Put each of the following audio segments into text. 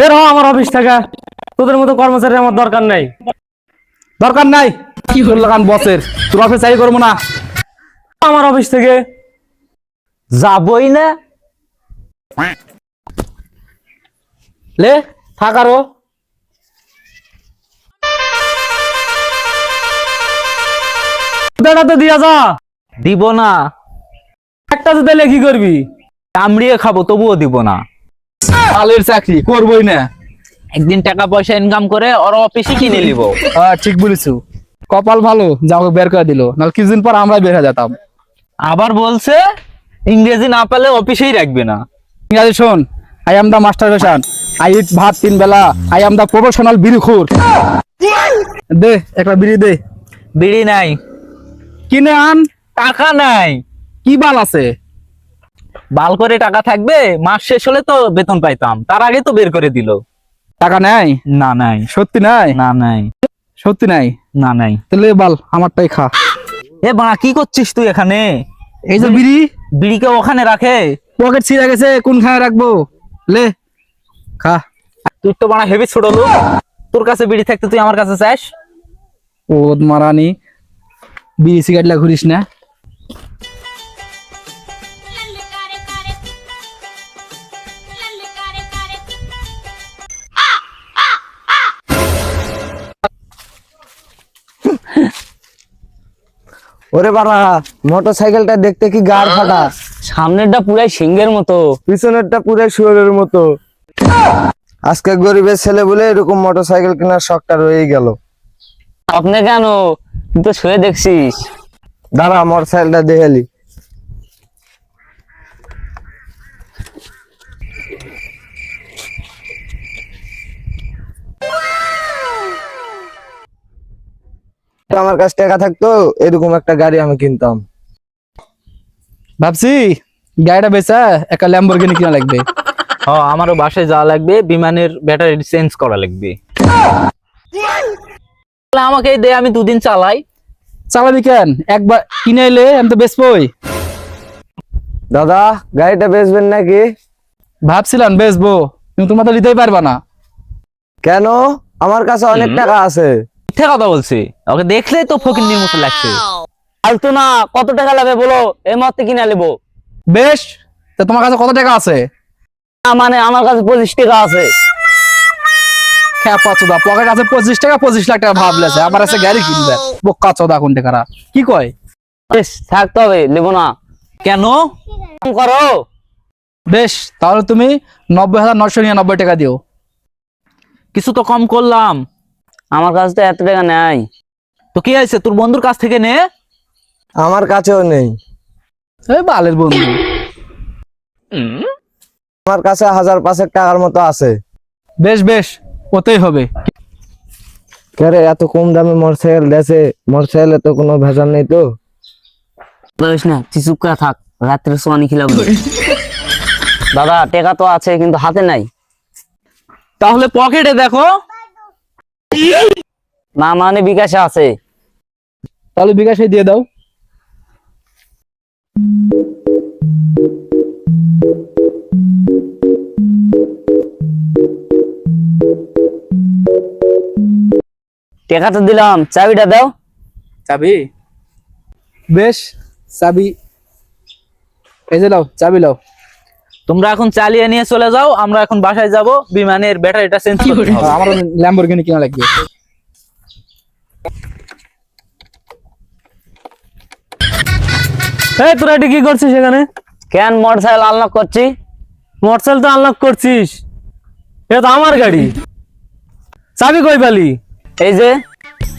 বের হ আমার অফিস থেকে। তোদের মতো কর্মচারী আমার দরকার নাই। দরকার নাই কি হল লাগান বসের, তোর অফিস চাই করবো না। আমার অফিস থেকে যাবই না, লে থাক আরো। বেড়াতে দিয়া যা। দিব না, একটা তো দিলে কি করবি? কামড়িয়ে খাবো তবুও দিব না। কালের চাকরি করবই না। একদিন টাকা পয়সা ইনকাম করে ওর অফিসে কিনে নিব। ঠিক বলেছো, কপাল ভালো যাও বের করে দিল, নাহলে কিছুদিন পর আমরা বের হয়ে যেতাম। আবার বলছে ইংরেজি না পারলে অফিসেই রাখবে না। ইংরেজি শোন, I am the master passion, I eat bhat 3 বেলা, আই এম দা প্রফেশনাল বিড়িখোর। দে একটা বিড়ি দে। বিড়ি নাই, কিনে আন। টাকা নাই। কি বাল আছে? বাল করে টাকা থাকবে, মাস শেষ হলে তো বেতন পাইতাম, তার আগে তো বের করে দিল। টাকা নাই? না নাই। সত্যি নাই? না নাই। সত্যি নাই? না নাই। তাহলে বাল আমারটাই খা। এ বাড়া কি করছিস তুই এখানে? এই যে বিড়ি, বিড়িকে ওখানে রাখে, পকেট ছিঁড়ে গেছে, কোনখানে রাখবো? লে খা। তুই তো বাড়া হেভি ছোট লোক, তোর কাছে বিড়ি থাকতে তুই আমার কাছে চাস? ও মারানি, বিড়ি সিগারেট লা ঘুরিস না। ওরে বাবা, মোটরসাইকেলটা দেখতে কি গাড় ফাটা, সামনেরটা পুরাই সিংহের মতো, পিছনেরটা পুরো শুয়োরের মতো। আজকে গরিবের ছেলে বলে এরকম মোটরসাইকেল কেনার শখটা রয়েই গেল। আপনি কেন? তুই তো শুয়ে দেখছিস। দাঁড়া মোটরসাইকেলটা দেখেলি। আমার কাছে টাকা থাকতো এরকম একটা গাড়ি আমি কিনতাম। ভাবছি গাড়িটা বেচা একটা ল্যাম্বরগিনি কিনা লাগবে। হ্যাঁ, আমারও বাসায় যাওয়া লাগবে, বিমানের ব্যাটারি চেঞ্জ করা লাগবে। আমাকে দে, আমি 2 দিন চালাই। চালাবি কেন? একবার কিনে এলে আমি তো বেচবই। দাদা গাড়িটা বেচবেন নাকি? ভাবছিলাম বেচবো, কিন্তু তোমার তো নিতেই পারবা না। কেন? আমার কাছে অনেক টাকা আছে। মিথ্যা কথা বলছি, ওকে দেখলেই তো ফকিন্নির মতো লাগছে। ফালতু না, কত টাকা লাগবে বলো, এই মুহূর্তে কিনে নেবো। বেশ, তা তোমার কাছে কত টাকা আছে? মানে আমার কাছে 25 টাকা আছে। খেপা চোদা, পকেট আছে 25 টাকা, 25 লাখ টাকা ভাবলেছে আবার আছে গাড়ি কিনবে। বোকা চোদা কোন টাকারা কি কয়? বেশ থাকতে হবে, নেবো না। কেন? কম করো। বেশ, তাহলে তুমি 90,999 টাকা দিও। কিছু তো কম করলাম। আমার কাছে তো এত টাকা নাই। তো কি আছে, তোর বন্ধুর কাছ থেকে নে। আমার কাছেও নেই। এই বালের বন্ধু। আমার কাছে 1000-5 টাকার মতো আছে। বেশ বেশ, ওতেই হবে। রে এত কম দামে মোটরসাইকেল দেশে, মোটরসাইকেলে তো কোনো ভেজাল নেই তো? বলিস না, তুই চুপ করে থাক, রাত্রে সোয়ানি খিলাবো। দাদা টাকা তো আছে কিন্তু হাতে নাই। তাহলে পকেটে দেখো। না মানে বিকাশে আছে। তাহলে বিকাশে দিয়ে দাও। টাকা তো দিলাম, চাবিটা দাও। চাবি? বেশ, চাবি এই যে লাও, চাবি লাও। তোমরা এখন চালিয়ে নিয়ে চলে যাও, আমরা এখন বাসায় যাব, বিমানের ব্যাটারিটা চেঞ্জ করতে হবে। আমার ল্যাম্বরগিনি কিনা লাগবে। এই তোরা এটা কি করছিস এখানে? কেন মোটরসাইকেল আনলক করছি? মোটরসাইকেল তো আনলক করছিস, এটা তো আমার গাড়ি। চাবি কই পালি? এই যে।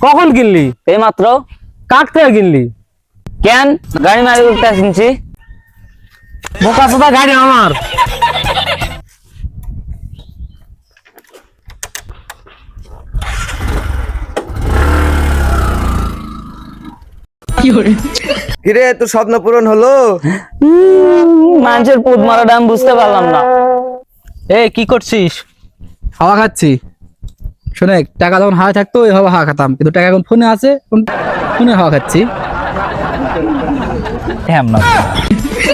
কখন কিনলি? এই মাত্র। কার থেকে কিনলি? কেন গাড়ি মারি উঠতে কিনছি। বোকা চোদা, গাড়ি আমার। কিরে তোর স্বপ্ন পূরণ হলো? মানুষের পুত মারাটা আমি বুঝতে পারলাম না। এই কি করছিস? হাওয়া খাচ্ছি। শোনে, টাকা যখন হাওয়া থাকতো এইভাবে হাওয়া খাতাম, কিন্তু টাকা এখন ফোনে আছে, ফোনে হাওয়া খাচ্ছি।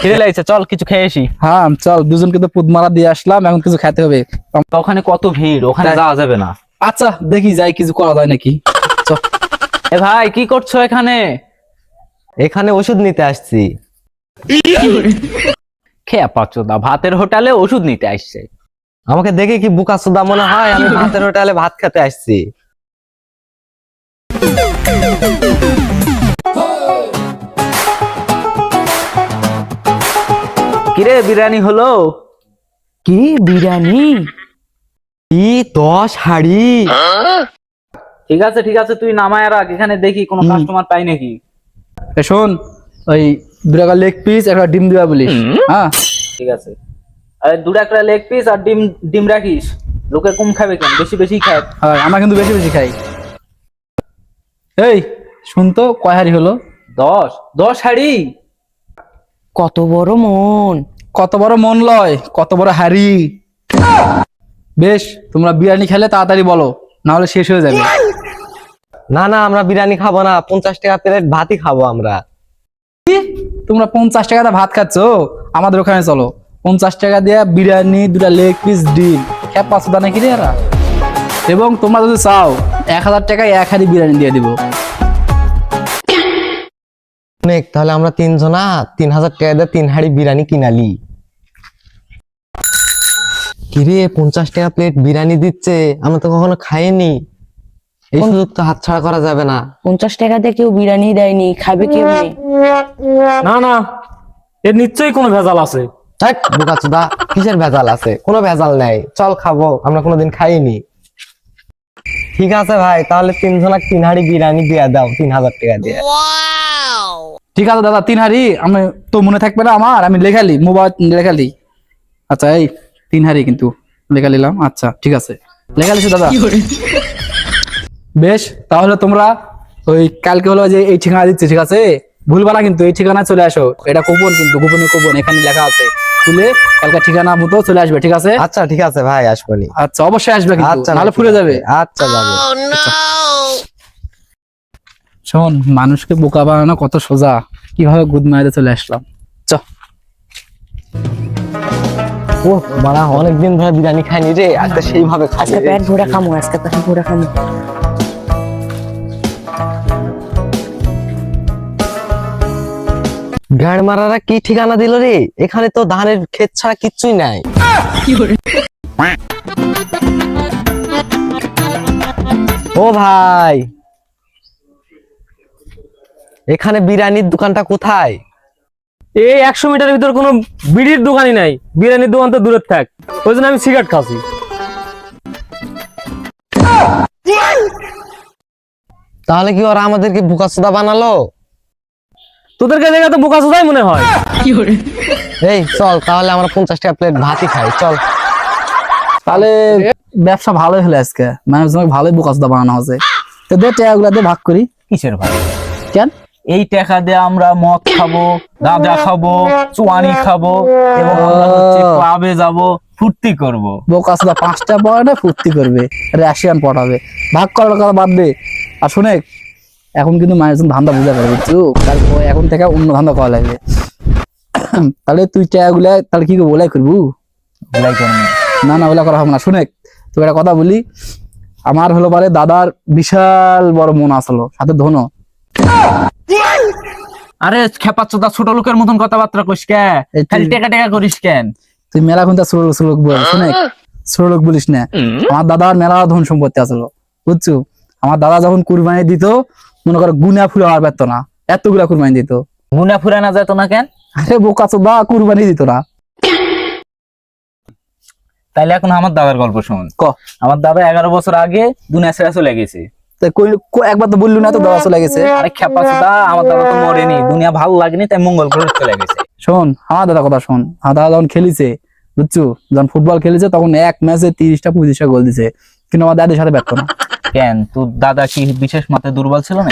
খিদে লাগছে, চল কিছু খেয়ে আসি। হ্যাঁ চল, দুজনকে তো পুদ মারা দিয়ে আসলাম, এখন কিছু খেতে হবে। ওখানে কত ভিড়, ওখানে যাওয়া যাবে না। আচ্ছা দেখি যাই, কিছু করা যায় নাকি। চল। এ ভাই কি করছো এখানে? এখানে ওষুধ নিতে আসছি। খেয়া পাচ্ছোদা, ভাতের হোটেলে ওষুধ নিতে আসছে। আমাকে দেখে কি বুকাচোদা মনে হয়? আমি ভাতের হোটেলে ভাত খেতে আসছি। কিরে বিরিয়ানি হলো? কি বিরিয়ানি? কি 10 হাড়ি? ঠিক আছে ঠিক আছে, তুই নামায় রাখ, এখানে দেখি কোনো কাস্টমার পাই নাকি। এ শোন, ওই 2 টাকা লেগ পিস, একটা ডিম দিবা বলিস। হ্যাঁ ঠিক আছে, আরে 2 একটা লেগ পিস আর ডিম ডিম রাখিস। লোকে কম খাবে কেন, বেশি বেশি খায়। হ্যাঁ, আমরা কিন্তু বেশি বেশি খাই। এই শুন তো, কয় হাড়ি হলো? 10 হাড়ি? কত বড় মন! কত বড় মন লয়, কত বড় হাড়ি। বেশ, তোমরা বিরিয়ানি খেলে তাড়াতাড়ি বলো, না হলে শেষ হয়ে যাবে। না না, আমরা বিরিয়ানি খাবো না, 50 টাকা প্লেট ভাতই খাবো আমরা। তোমরা 50 টাকাতে ভাত খাচ্ছ? আমাদের ওখানে চলো, 50 টাকা দিয়ে বিরিয়ানি, 2টা লেগ পিস, ডিম। খেয়ে পাঁচশো দানা কিনে এরা। এবং তোমরা যদি চাও 1000 টাকায় 1 হাড়ি বিরিয়ানি দিয়ে দিব। অনেক, তাহলে আমরা 3 জনা 3000 টাকা দিয়ে 3 হাড়ি বিরিয়ানি কিনালি। কিরে 50 টাকা প্লেট বিরিয়ানি দিচ্ছে, আমরা তো কখনো খাইনি। এই সুযোগ তো হাতছাড়া করা যাবে না। 50 টাকাতে কেউ বিরিয়ানি দেয়নি, খাবে কেমনি? না না, এর নিশ্চয়ই কোনো ভেজাল আছে। ধ্যাৎ, বোকাচোদা, কিসের ভেজাল আছে? কোনো ভেজাল নাই, চল খাবো, আমরা কোনোদিন খাইনি। ঠিক আছে ভাই, তাহলে 3 জনা 3 হাড়ি বিরিয়ানি দিয়ে দাও 3000 টাকা দিয়ে। ঠিক আছে দাদা, 3 হাড়ি। আমি তো মনে থাকবে না আমার, আমি লেখালি, মোবাইল লেখালি। আচ্ছা এই 3 হাড়ি কিন্তু লেখা নিলাম। আচ্ছা ঠিক আছে, লেখা লিছি দাদা। বেশ, তাহলে তোমরা ওই কালকে হলো যে এই ঠিকানা দিচ্ছে, ঠিক আছে? ভুলবা না কিন্তু, এই ঠিকানায় চলে আসো। এটা কুপন কিন্তু, গোপনীয় কুপন, এখানে লেখা আছে। খুলে কালকে ঠিকানা মতো চলে আসবে, ঠিক আছে? আচ্ছা ঠিক আছে ভাই, আসবনি। আচ্ছা অবশ্যই আসবে কিন্তু, আচ্ছা, নাহলে ফুলে যাবে। আচ্ছা যাবো। শোন, মানুষকে বোকা বানানো কত সোজা, কিভাবে গুদ মাইরে চলে আসলাম। চ। ও বাড়া, অনেকদিন ধরে বিরিয়ানি খাইনি রে, আজকে সেইভাবে খাই। আজকে পেট ভরে খামো, আজকে পেট ভরে খামো। গাড় মারারা কি ঠিকানা দিল রে? এখানে তো ধানের ক্ষেত ছাড়া কিচ্ছুই নাই। ও ভাই, এখানে বিরিয়ানির দোকানটা কোথায়? এই 100 মিটারের ভিতর কোনো বিড়ির দোকানই নাই, বিরিয়ানির দোকান তো দূরে থাক, ওই জন্য আমি সিগারেট খাচ্ছি। তাহলে কি ওরা আমাদেরকে বোকাচোদা বানালো? তোদেরকে দেখে তো বোকাচোদাই মনে হয়। এই চল, তাহলে আমরা 50 টাকা প্লেট ভাতই খাই, চল। তাহলে ব্যবসা ভালোই হলো আজকে, মানুষজনকে ভালোই বোকাচোদা বানানো হচ্ছে। তো দে টাকাগুলো দিয়ে ভাগ করি। কিসের ভাই? কেন? এই টাকা দিয়ে আমরা মদ খাবো, গাঁজা খাবো, চুয়ানি খাবো, এবং আমরা হচ্ছে ক্লাবে যাবো, ফুর্তি করবো। বোকাচোদা 5টা পড়ে না, ফুর্তি করবে, রাশিয়ান পটাবে। ভাগ করার কথা বাদ দে। আর শুনে, এখন কিন্তু মানুষজন ধান্দা বুঝা পারবে, বুঝছো? তারপর এখন থেকে অন্য ধান্দা করা লাগবে। তাহলে তুই টাকাগুলা তাহলে কি করবো, ওলাই করবো? না না, ওলা করা হবে না। শুনে, তোকে একটা কথা বলি, আমার হলো পারে দাদার বিশাল বড় মন আসলো, সাথে ধনো। আরে খেপাচ্ছোদা, ছোট লোকের মতন কথাবার্তা কইস কে? এই তুই- খালি টাকা টাকা করিস কেন? তুই মেলা কিন্তু ছোট লোক বল। শুনে, ছোট লোক বলিস না। আমার দাদার মেলা ধন সম্পত্তি আসলো, বুঝছো? আমার দাদা যখন কুরবানি দিত, মনে করো গুনা ফুলে আর পারতো না, এতগুলা কুরবানি দিত। গুনা ফুরা না যেত না কেন? আরে বোকাচোদা, কুরবানি দিত না। তাইলে এখন আমার দাদার গল্প শোন। ক। আমার দাদা 11 বছর আগে দুনিয়া ছেড়ে চলে গেছে। তাই একবার তো বললু না, তো দাদা চলে গেছে। আরে খেপাচ্ছোদা, আমার দাদা তো মরেনি, দুনিয়া ভালো লাগেনি, তাই মঙ্গল গ্রহে চলে গেছে। শোন, আমার দাদা কথা শোন। আমার দাদা যখন খেলিছে, বুঝছো, যখন ফুটবল খেলেছে, তখন এক ম্যাচে 30টা 25টা গোল দিছে, কিন্তু আমার দাদির সাথে ব্যর্থ না। কেন, তোর দাদা কি বিশেষ মাত্রায় দুর্বল ছিল না?